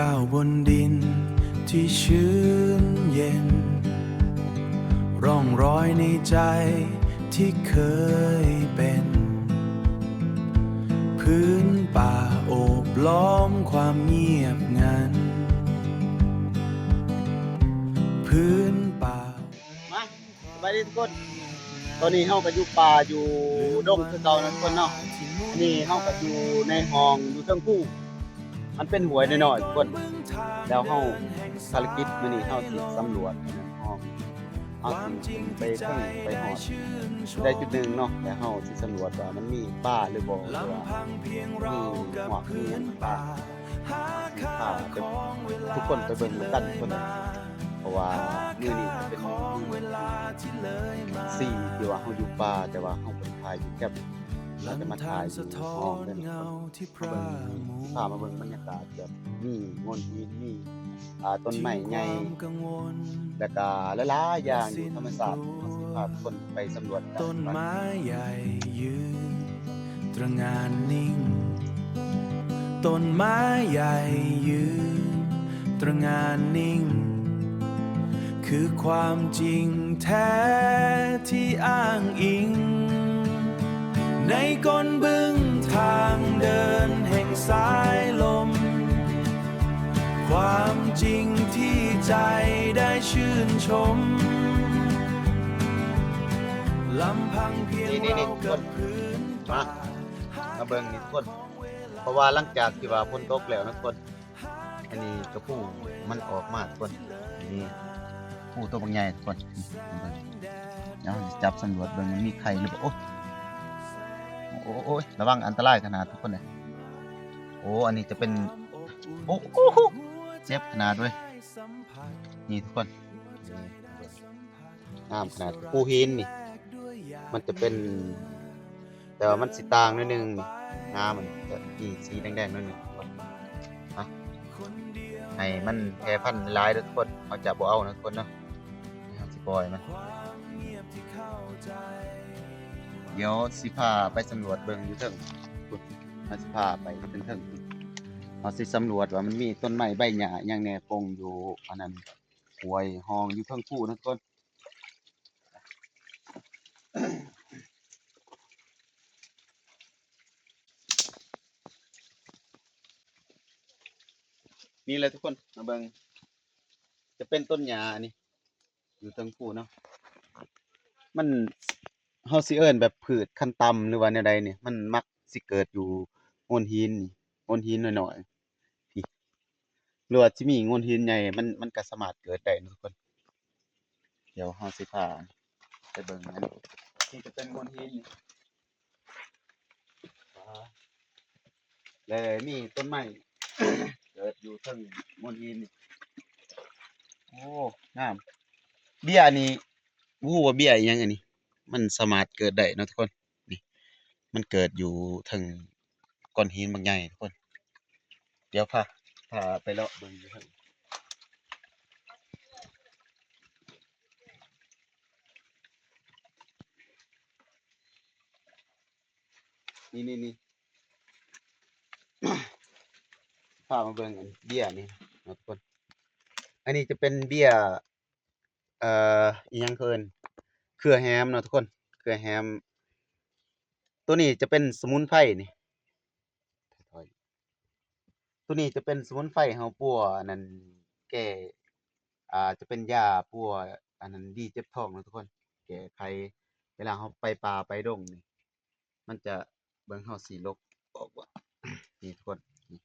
ก้าวบนดินที่ชื้นเย็นร่องรอยในใจที่เคยเป็นพื้นป่าโอบล้อมความเงียบงันพื้นป่ามาสบายดีทุกคนตอนนี้เฮาก็อยู่ป่าอยู่ดงคือเก่านะทุกคนเนาะอันนี้เฮาก็อยู่ในห้องอยู่เทิงภูมันเป็นห้วยน้อยๆทุกคนแล้วเฮาภารกิจมื้อนี้เฮาสิสำรวจห้องเฮาสิไปเทิงไปฮอดได้จุดหนึ่งเนาะแล้วเฮาสิสำรวจว่ามันมีป่าหรือบ่หรือว่ามีหมอกมีหยังป่าทุกคนไปเบิ่งกันทุกคนเพราะว่ามื้อนี้เป็น4ที่ว่าเฮาอยู่ป่าแต่ว่าเฮาบ่ได้ถ่ายอยู่แคบเราจะมาถ่ายอยู่ห้องกันพามาเบิ่งบรรยากาศแบบมีงอนหินมีต้นไม้ใหญ่แล้วก็หลายๆอย่างอยู่ธรรมชาติเฮาสิพาทุกคนไปสำรวจกันต้นไม้ใหญ่ยืนตระหง่านนิ่งต้นไม้ใหญ่ยืนตระหง่านนิ่งคือความจริงแท้ที่อ้างอิงในก้นบึงทางเดินแห่งสายลมความจริงที่ใจได้ชื่นชมลำพังเพียงเรากับพื้นป่ามาเบิ่งนี่ทุกคนเพราะว่าหลังจากที่ว่าฝนตกแล้วนะทุกคนอันนี้กระปูมันออกมาทุกคนนี่ปูตัวบางใหญ่ทุกคนเดี๋ยวจับสำรวจเบิ่งมันมีไข่หรือเปล่าโอ้ยระวังอันตรายขนาดทุกคนเลยอันนี้จะเป็นโอ้เจ็บขนาดด้วยนี่ทุกคนน้ำขนาดปูหินนี่มันจะเป็นแต่ว่ามันสีต่างนิดนึงน้ำมันจะมีสีแดงๆนิดนึงให้มันแพร่พันธุ์หลายทุกคนเขาจะบ่เอานะทุกคนเนาะสิปล่อยมันเดี๋ยวสิพาไปสำรวจเบิ่งอยู่เทิงเราสิพาไปเป็นเทิงเราสิสำรวจว่ามันมีต้นไม้ใบหญ้าอย่างแน่ปงอยู่อันนั้นห้วยห้องอยู่เทิงภูนะทุกคนนี่เลยทุกคนมาเบิ่งจะเป็นต้นหญ้านี่อยู่เทิงภูเนาะมันเฮาสิเอิ้นแบบพืชคันต่ำหรือว่าแนวใดนี่มันมักสิเกิดอยู่โงนหินนี่โงนหินน้อยๆพี่หรือว่าสิมีโงนหินใหญ่มันก็สามารถเกิดได้นะทุกคนเดี๋ยวเฮาสิพาไปเบิ่งอันนี้ที่จะเป็นโงนหินนี่แล้วมีต้นไม้ เกิดอยู่เทิงโงนหินนี่งามเบี้ยนี่ฮู้ว่าเบี้ยอิหยังอันนี้มันสามารถเกิดได้เนาะทุกคนนี่มันเกิดอยู่เทิงก้อนหินบางใหญ่ทุกคนเดี๋ยวพาไปเลาะเบิ่งอยู่เทิงนี่ พามาเบิ่งอันเบี้ยนี่เนาะทุกคนอันนี้จะเป็นเบี้ยอิหยังเอิ้นเครือแฮมเนาะทุกคนเครือแฮมตัวนี้จะเป็นสมุนไพรนี่ตัวนี้จะเป็นสมุนไพรเฮาปัวอันนั้นแก้จะเป็นยาปัวอันนั้นดีเจ็บท้องเนาะทุกคนแก้ไขเวลาเฮาไปป่าไปดงนี่มันจะเบิ่งเฮาสิลกออกว่านี่ทุกคนนี่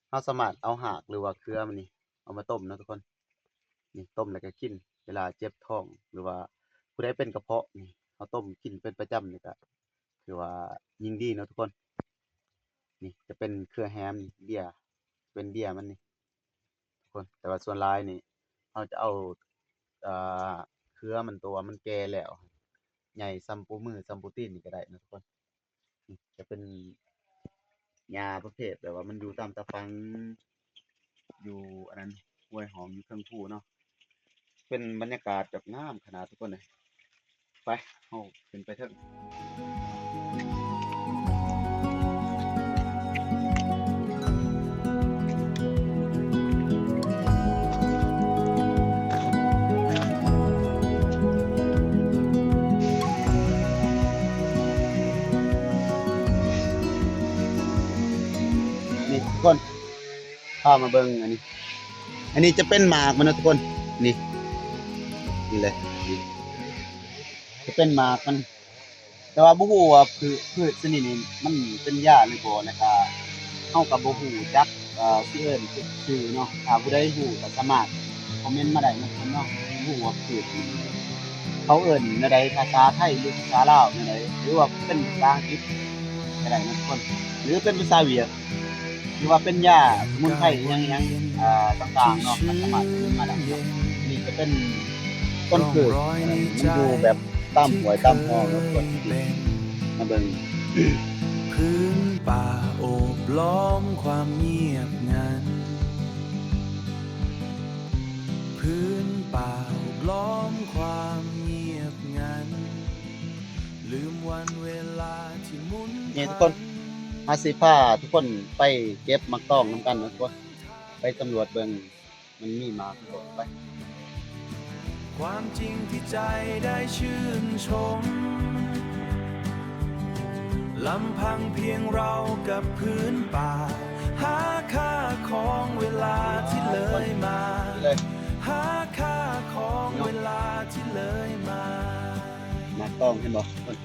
เฮาสามารถเอาหากหรือว่าเครือมันนี่เอามาต้มเนาะทุกคนนี่ต้มแล้วก็กินเวลาเจ็บท้องหรือว่าผู้ใดเป็นกระเพาะนี่เฮาต้มกินเป็นประจำนี่ก็คือว่ายิ่งดีเนาะทุกคนนี่จะเป็นเครือแฮมเบี้ยเป็นเบี้ยมันนี่ทุกคนแต่ว่าส่วนหลายนี่เฮาจะเอาอ่เครือมันตัวมันแก่แล้วใหญ่ส่ำปูมือส่ำปูตีนนี่ก็ได้นะทุกคนนี่จะเป็นหญ้าประเภทแบบว่ามันอยู่ตามตะฟังอยู่อันนั้นห้วยหอมอยู่เทิงภูเนาะเป็นบรรยากาศแบบงามขนาดทุกคนเลยไปเฮาขึ้นไปเถิง พามาเบิ่งอันนี้จะเป็นหมากมันนะทุกคนนี่นี่เลยนี่จะเป็นหมากมัน แต่ว่าบ่ฮู้ว่าพืชชนิดนี้มันเป็นหญ้าหรือบ่แล้วก็เฮาก็บ่ฮู้จักสิเอิ้นชื่อเนาะถ้าผู้ใดฮู้ก็สามารถคอมเมนต์มาได้นะทุกคนเนาะฮู้ว่าพืชนี้เขาเอิ้นแนวใดภาษาไทยหรือภาษาลาวแนวใดหรือว่าเป็นภาษาอังกฤษก็ได้นะทุกคนหรือเป็นภาษาเวียดหรือว่าเป็นหญ้าสมุนไพรอิหยังๆต่างๆเนาะก็สามารถคอมเมนต์มาได้เนาะนี่จะเป็นต้นพืชมันอยู่แบบตามห้วยตามคลองเนาะทุกคนมาเบิ่ง พื้นป่าโอบล้อมความเงียบงันพื้นป่าโอบล้อมความเงียบงันลืมวันเวลาที่หมุน นี่ทุกคนอาสิพาทุกคนไปเก็บมักต้องนำกันนะทุกคนไปสำรวจเบิ่งมันมีหมากบ่ไป ความจริงที่ใจได้ชื่นชมลำพังเพียงเรากับพื้นป่าหาค่าของเวลาที่เลยมา เลย หาค่าของเวลาที่เลยมา มักต้องเห็นบ่ทุกคน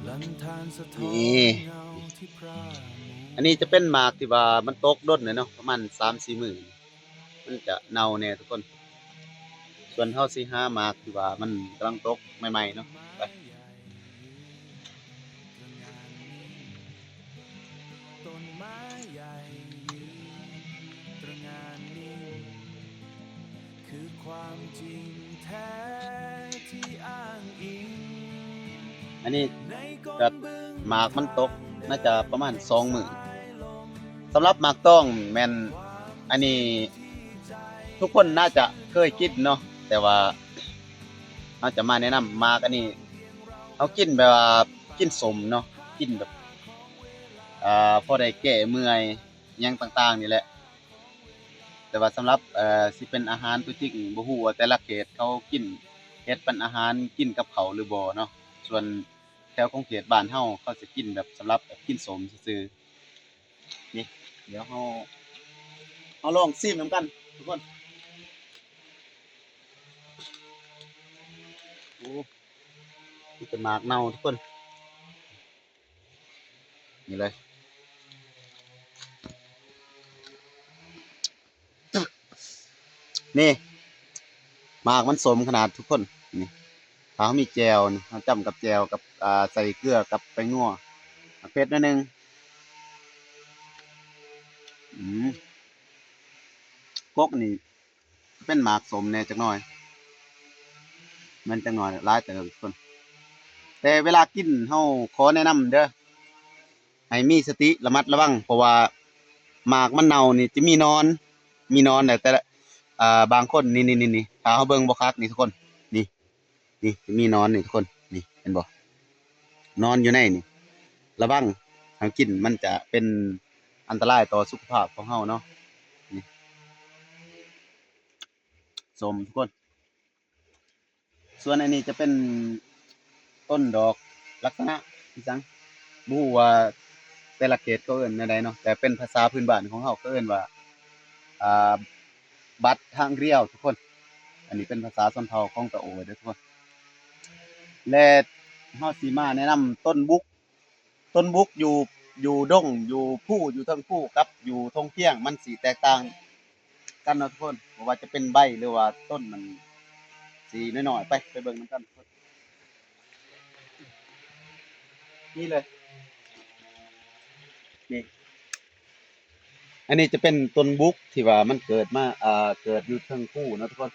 ลันทานสะท้อน นี่ เงาที่พร่ามัว อันนี้จะเป็นหมากที่ว่ามันตกด้นเลยเนาะประมาณ 3-4 มื้อมันจะเน่าแน่ทุกคน ส่วนเฮาสิหาหมากที่ว่ามันกำลังตกใหม่ๆเนาะไป ต้นไม้ใหญ่ยืนตระหง่านนิ่งคือความจริงแท้ที่อ้างอิง อันนี้ ในก ก็ ลบึง หมากมันตกน่าจะประมาณ2 มื้อสำหรับหมากต้องแม่นอันนี้ทุกคนน่าจะเคยกินเนาะแต่ว่าเฮาจะมาแนะนำหมากอันนี้เฮากินแบบว่ากินสมเนาะกินแบบพอได้แก้เมื่อยอิหยังต่างๆนี่แหละแต่ว่าสำหรับสิเป็นอาหารตัวจริงบ่ฮู้ว่าแต่ละเขตเขากินเฮ็ดเป็นอาหารกินกับข้าวหรือบ่เนาะส่วนแถวของเขตบ้านเฮาเขาสิกินแบบสำหรับแบบกินสมซื่อๆนี่เดี๋ยวเฮาลองชิมนำกันทุกคนโอ้นี่เป็นหมากเน่าทุกคนนี่เลยนี่หมากมันสมขนาดทุกคนนี่ถ้าเขามีแจ่วนี่เขาจ้ำกับแจ่วกับใส่เกลือกับแป้งนัวเผ็ดนิดนึงอืมกกนี่เป็นหมากสมแหน่จักหน่อยมันจักหน่อยหลายเติบทุกคนแต่เวลากินเฮาขอแนะนำเด้อให้มีสติระมัดระวังเพราะว่าหมากมันเน่านี่จะมีนอนแต่ละบางคนนี่ถ้าเฮาเบิ่งบ่คักนี่ทุกคนนี่นี่จะมีนอนนี่ทุกคนนี่เห็นบ่นอนอยู่ในนี่ระวังถ้ากินมันจะเป็นอันตรายต่อสุขภาพของเฮาเนาะนี่ส้มทุกคนส่วนอันนี้จะเป็นต้นดอกลักษณะอีจังบ่ฮู้ว่าแต่ละเขตเขาเอิ้นแนวใดเนาะแต่เป็นภาษาพื้นบ้านของเฮาก็เอิ้นว่าอ่าบัดทางเรียวทุกคนอันนี้เป็นภาษาชนเผ่าของตะโอเด้อทุกคนและเฮาสิมาแนะนำต้นบุกอยู่ดงอยู่ภูอยู่เทิงภูกับอยู่ทงเที่ยงมันสิแตกต่างกันเนาะทุกคนบ่ว่าจะเป็นใบหรือว่าต้นมันสีน้อยๆไปเบิ่งนำกันนี่เลยนี่อันนี้จะเป็นต้นบุกที่ว่ามันเกิดมาเกิดอยู่เทิงภูเนาะทุกคน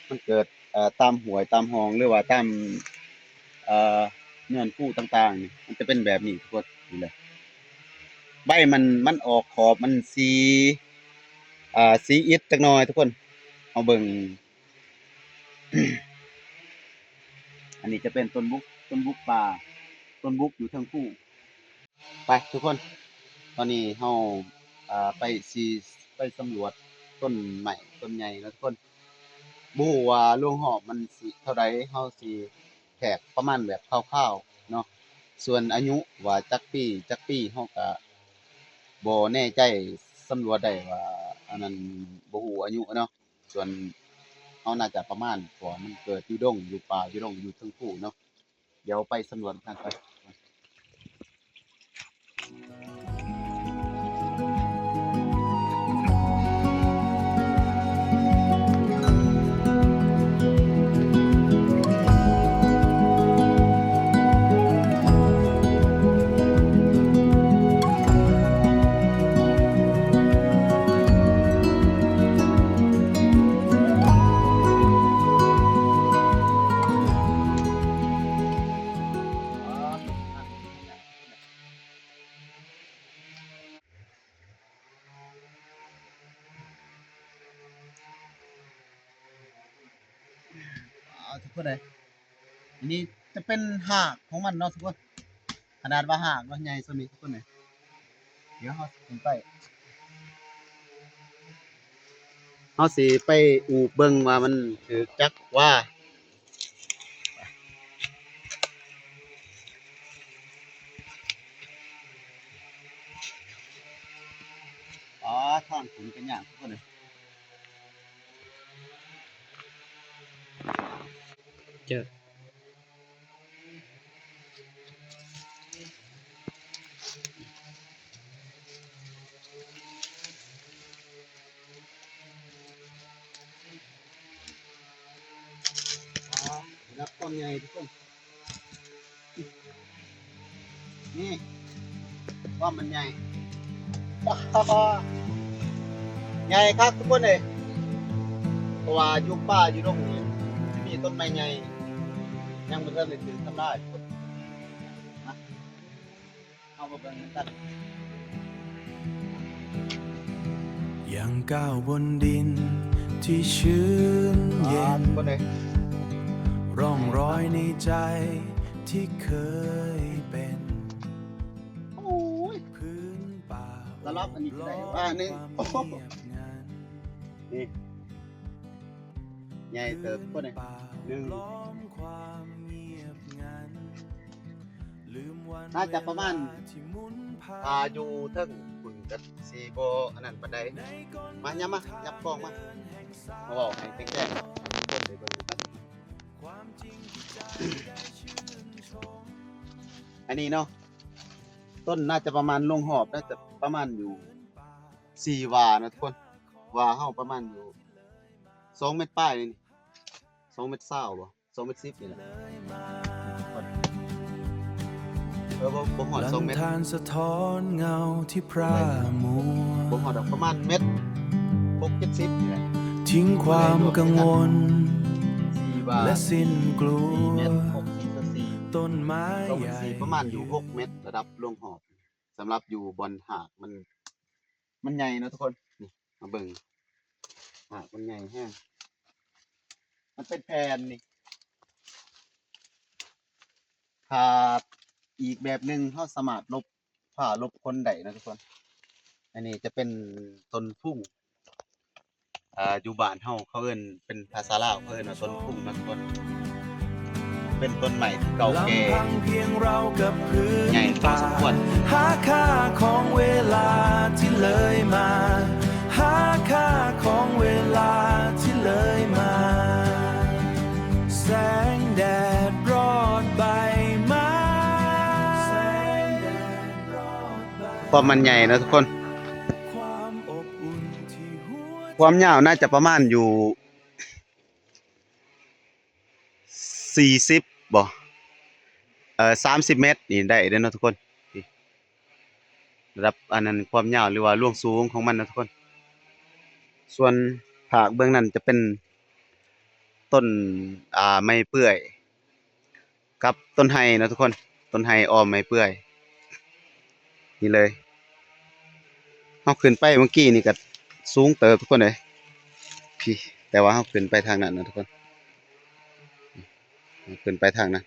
มันเกิดตามห้วยตามหนองหรือว่าตามเอ่อเนินภูต่างๆนี่มันจะเป็นแบบนี้ทุกคนนี่เลยใบมันออกขอบมันสีอิฐจักหน่อยทุกคนเอาเบิ่ง อันนี้จะเป็นต้นบุกป่าต้นบุกอยู่เทิงภูไปทุกคนตอนนี้เฮาไปไปสำรวจต้นใหม่ต้นใหญ่แล้วทุกคนบ่ฮู้ว่าโรงหอบมันสิเท่าใดเฮาสิแทรกประมาณแบบคร่าวๆเนาะส่วนอายุว่าจักปีเฮาก็บ่แน่ใจ สำรวจได้ว่าอันนั้นบ่ฮู้อายุเนาะส่วนเฮาน่าจะประมาณเพราะว่ามันเกิดอยู่ดงอยู่ป่าอยู่ดงอยู่เทิงภูเนาะเดี๋ยวไปสำรวจกันไปทุกคนเลยอันนี้จะเป็นหากของมันเนาะทุกคนขนาดว่าหากว่าใหญ่ส่วนนี้ทุกคนเลยเดี๋ยวเฮาสิไปเฮาสิไปอูบเบิ่งว่ามันถูกจักว่าอ๋อทางขึ้นเป็นหยังทุกคนเลยเจออ๋อรับต้นใหญ่ทุกคนนี่ว่ามันใหญ่ ใหญ่ครับทุกคนเลยเพราะว่าอยู่ป่าอยู่ตรงนี้มีต้นไม้ใหญ่ยังบ่ทันได้ถึงทำลายทุกคนนะเอามาเบิ่งกัน ยังก้าวบนดินที่ชื้นเย็น ทุกคนเลย ร่องรอยในใจที่เคยเป็น โอ้ย พื้นป่า แล้วรอบอันนี้คือได้ว่าหนึ่งโอ้โห เงียบงัน นี่ใหญ่เติบทุกคนเลย ป่า หนึ่ง ล้อมความเงียบงันลืมวัน น่าจะประมาณ เวลที่หมุนผ่าน อยู่เทิงคุณกับซีโบอันนั้นปานใดมายับมายับกล้องมาบอกให้แจ้งๆเบิ่งเลยเบิ่งเลยครับ ความจริงที่ใจได้ชื่นชม อันนี้เนาะต้นน่าจะประมาณลงหอบน่าจะประมาณอยู่4วานะทุกคนวาเฮาประมาณอยู่2เมตรป้ายนี่2เมตร20บ่2เมตร10นี่แหละบ่ฮอด ลั 2 น เมตร ทานสะท้อนเงาที่พร่ามัว บ่ฮอดดอกประมาณเมตร6 70นี่แหละ ทิ้งความกังวล 4วา และสิ้นกลั 4เม ว ตร6 4 4 ต้นไม้ 2 ใหญ่ 4ประมาณอยู่6เมตรระดับลงหอบสำหรับอยู่บนหากมันใหญ่เนาะทุกคนนี่มาเบิ่งหากมันใหญ่แฮงมันเป็นแผ่นนี่ถ้าอีกแบบหนึงเฮาสามารถลบผ้าลบคนได้นะทุกคน อันนี้จะเป็นต้นพุ่งอยู่บ้านเฮาเขาเอิ้นเป็นภาษาลาวเขาเอิ้นว่าต้นพุ่งนะทุกคน เป็นต้นใหม่ที่เก่าแก่ ลำพังเพียงเรากับพื้น ใหญ่พอ ป่า สมควร หาค่าของเวลาที่เลยมา หาค่าของเวลาที่เลยมา แสงแดดรอดใบไม้แสงแดดรอดใบ ความมันใหญ่นะทุกคน ความอบอุ่นที่หัวใจ ความยาวน่าจะประมาณอยู่40บ่30 เมตรนี่ได้เด้อเนาะทุกคนนี่ระดับอันนั้นความยาวหรือว่าล่วงสูงของมันนะทุกคน ส่วนภาคเบื้องนั้นจะเป็นต้นไม้เปื่อยกับต้นไห้นะทุกคน ต้นไห้อ้อมไม้เปื่อยนี่เลยเฮาขึ้นไปเมื่อกี้นี่ก็สูงเติบทุกคนเลยพี่แต่ว่าเฮาขึ้นไปทางนั้นนะทุกคนขึ้นไปทางนั้น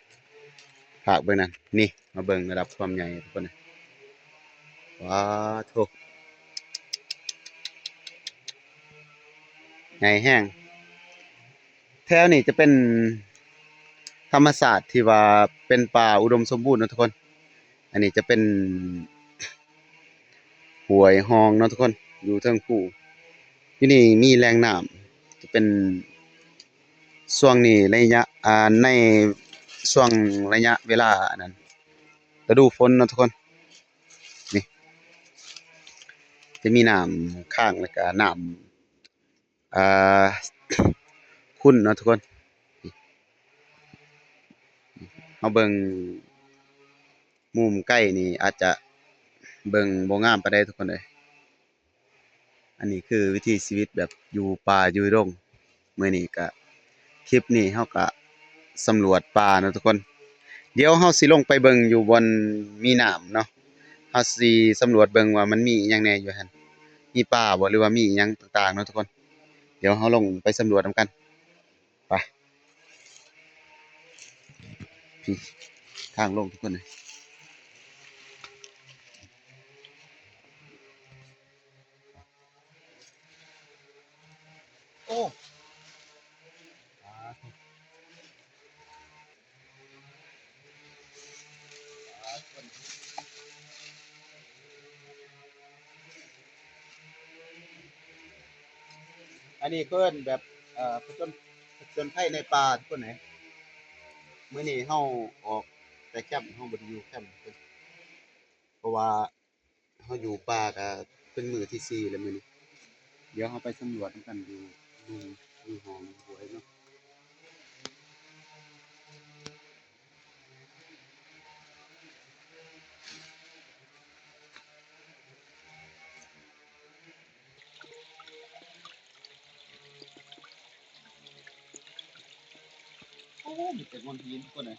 ภาคเบื้องนั้นนี่มาเบิ่งระดับความใหญ่ทุกคนนะว้าวโถใหญ่แห้งแถวนี้จะเป็นธรรมศาสตร์ที่ว่าเป็นป่าอุดมสมบูรณ์นะทุกคน อันนี้จะเป็นห้วยฮองเนาะทุกคน อยู่เทิงภูที่นี่มีแหล่งน้ำจะเป็นช่วงนี้ระยะในช่วงระยะเวลานั้นฤดูฝนเนาะทุกคนนี่จะมีน้ำค้างแล้วก็น้ำขุ่นเนาะทุกคนเอาเบิ่งมุมใกล้นี่อาจจะเบิ่งบ่งามปานใดทุกคนเอ้ยอันนี้คือวิถีชีวิตแบบอยู่ป่าอยู่ดงมื้อนี้ก็คลิปนี้เฮาก็สำรวจป่าเนาะทุกคนเดี๋ยวเฮาสิลงไปเบิ่งอยู่บนมีน้ำเนาะเฮาสิสำรวจเบิ่งว่ามันมีอิหยังแหน่อยู่หั่นมีป่าบ่หรือว่ามีอิหยังต่างๆเนาะทุกคนเดี๋ยวเฮาลงไปสำรวจนำกันไปพี่ทางลงทุกคนเอ้ยโอ้อันนี้เพิ่นแบบผจญภัยในป่าทุกคนเอ้ยมื้อนี้เฮาออกแต่แคมป์เฮาบ่ได้อยู่แคมป์เพิ่นเพราะว่าเฮาอยู่ป่าก็เป็นมื้อที่สี่แล้วมื้อนี้เดี๋ยวเฮาไปสำรวจนำกันอยู่ห้องหวยเนาะ โอ้มีแต่คนหินทุกคนเลย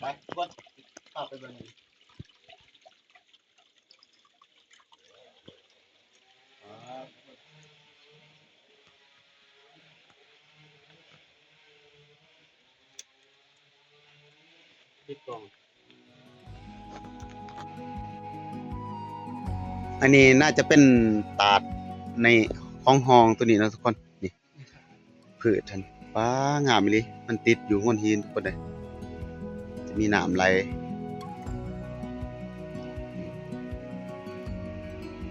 ไปทุกคนเข้าไปเบิ่งครับปิดกล้องอันนี้น่าจะเป็นตาดในห้องตัวนี้นะทุกคนนี่พืชทันว้างามอีหลีมันติดอยู่บนหินทุกคนเลยจะมีน้ำไหล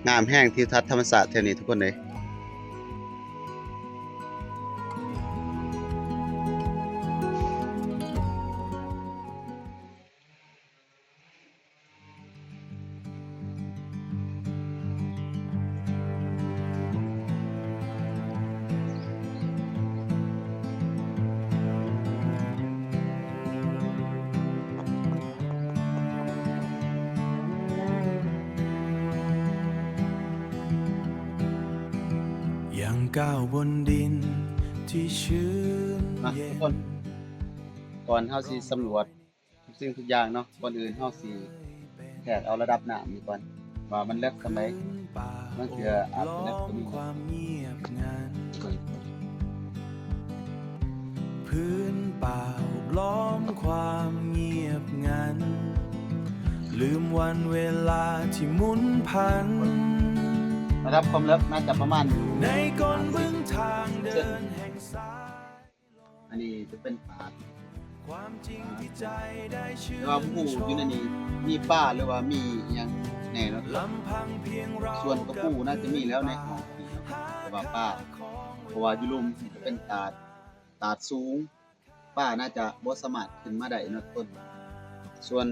งามแห้งทิวทัศน์ธรรมศาสตร์แถวนี้ทุกคนเลยยังก้าวบนดินที่ชื้น นะ เย็ ทุก น คนก่อนเฮาสิสำรวจทุกสิ่งทุกอย่างเนาะก่อนอื่นเฮาสิแทกเอาระดับน้ำนี่ก่อนว่ามันเลิกสำใดมันเกืออาจจะเลิกตัวนี้ ความเงียบงัน เบิ่ง พื้นเปล่าล้อมความเงียบงัน ลืมวันเวลาที่หมุนพัน ระดับความลึกน่าจะประมาณ ในก้นบึ้งทางเดินแห่งสาย อันนี้จะเป็นป่า ความจริงที่ใจได้ชื่ แต่ว่าหมู่อยู่ในนี้มีป่าหรือว่ามีอิหยังแน่เนาะ ลำพังเพียงเรา ส่วนกระปูน่าจะมีแล้วในห้องนี้แต่ว่าป้าเพราะว่าอยู่ลุมจะเป็นตาดสูงป้าน่าจะบ่สามารถขึ้นมาได้เนาะต้นส่วน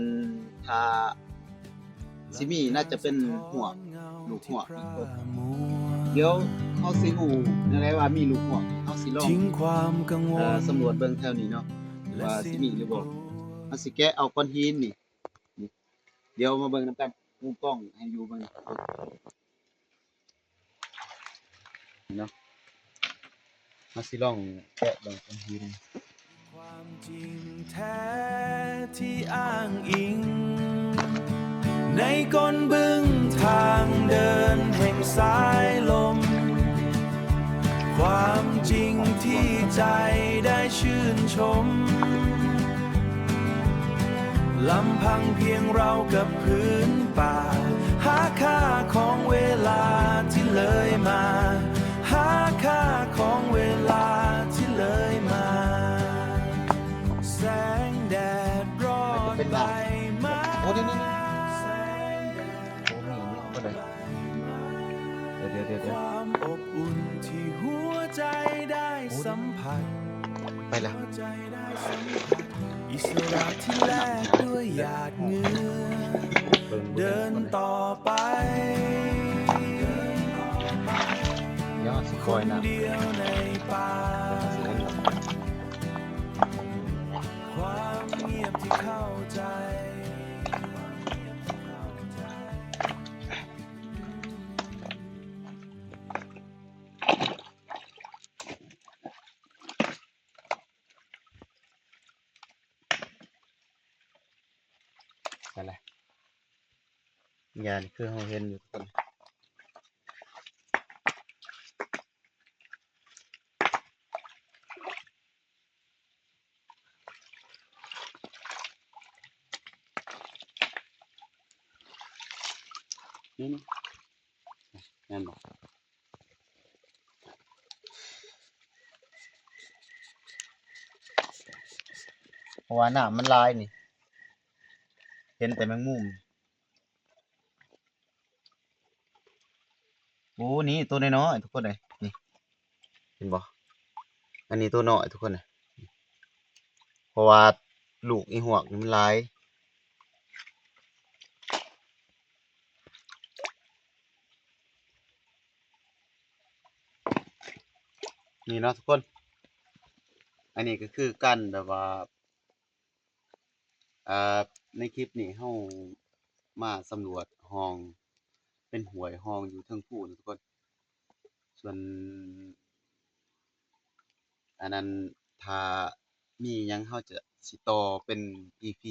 ถ้าสิมีน่าจะเป็นหัวกลูกหัวกอีกต้นเดี๋ยวเฮาสิฮู้แน่ว่ามีลูกหัวกเฮาสิลอง ทิ้งความกังวล สำรวจเบิ่งแถวนี้เนาะว่าสิมีหรือบ่เฮาสิแกะเอาก้อนหินนี่เดี๋ยวมาเบิ่งนำกันมุมกล้องให้อยู่เบิ่งเนาะเฮาสิลองแกะเบิ่งก้อนหิน ความจริงแท้ที่อ้างอิง ในก้นบึ้งทางเดินแห่งสายลม ความจริงที่ใจได้ชื่นชม ลำพังเพียงเรากับพื้นป่า หาค่าของเวลาที่เลยมา หาค่าของเวลาที่เลยมา แสงแดดรอดใบไม้ โอ้นี่ แสงแดด โอ้มีนี่ สัมผัส ไปแล้ว หัวใจได้สัมผัสอิสระที่แลกด้วยหยาดเหงื่อ เบิ่ง เดินต่อไป เดี๋ยวสิ ค คอย น นะ เดียวในป่า สิเล่นกับ ความเงียบที่เข้าใจ นั่นแหละยานี่คือเฮาเห็นอยู่ทุกคนนี่แม่นบ่เพราะว่าน้ำมันหลายนี่ เห็นแต่แมงมุมโอ้นี่ตัวน้อยๆทุกคนเลยนี่เห็นบ่อันนี้ตัวน้อยทุกคนน่ะเพราะว่าลูกอีหวกนี่มันหลายนี่เนาะทุกคน อันนี้ก็คือการแบบว่าอ่าในคลิปนี้เฮามาสำรวจห้องเป็นห้วยห้องอยู่เทิงภูนะทุกคน ส่วนอันนั้นถ้ามีหยังเฮาจะสิต่อเป็น EP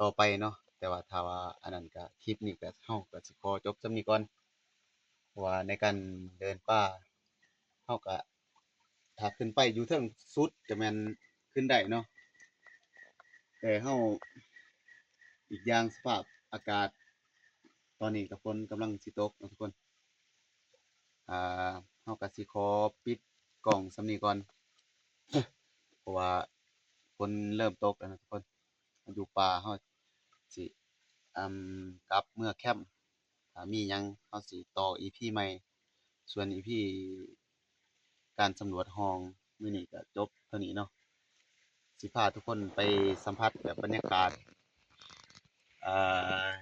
ต่อไปเนาะแต่ว่าถ้าว่าอันนั้นก็คลิปนี้ก็เฮาก็สิขอจบส่ำนี้ก่อนเพราะว่าในการเดินป่าเฮาก็ถ้าขึ้นไปอยู่เทิงสุดก็แม่นขึ้นได้เนาะแต่เฮาอีกอย่างสภาพอากาศตอนนี้ก็ฝนกำลังสิตกเนาะทุกคน อ่เฮาก็สิขอปิดกล้องส่ำนี้ก่อน เพราะว่าฝนเริ่มตกแล้วนะทุกคนอยู่ป่าเฮาสิกลับเมื่อแคมป์ถ้ามีหยังเฮาสิต่อ EP ใหม่ส่วน EP การสำรวจห้องมื้อนี้ก็จบเท่านี้เนาะสิพาทุกคนไปสัมผัสแบบบรรยากาศอ่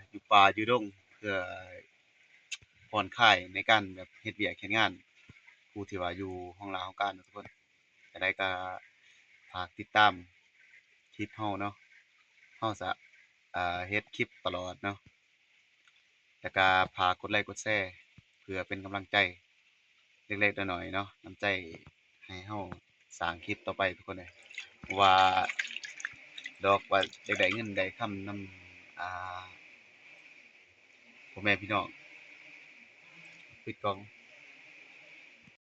อยู่ป่าอยู่ดงเพื่อผ่อนคลายในการแบบเฮ็ดเวียกเฮ็ดงานผู้ที่ว่าอยู่ห้องลาของการเนาะทุกคนจั่งใดก็ฝากติดตามคลิปเราเนาะเราจะเฮ็ดคลิปตลอดเนาะแล้วก็ฝากกดไลค์กดแชร์เพื่อเป็นกำลังใจเล็กๆน้อยๆเนาะน้ำใจให้เราสร้างคลิปต่อไปทุกคนเลยว่าดอกว่าอยากได้เงินได้คำนำพ่อแม่พี่น้องปิดกล้อง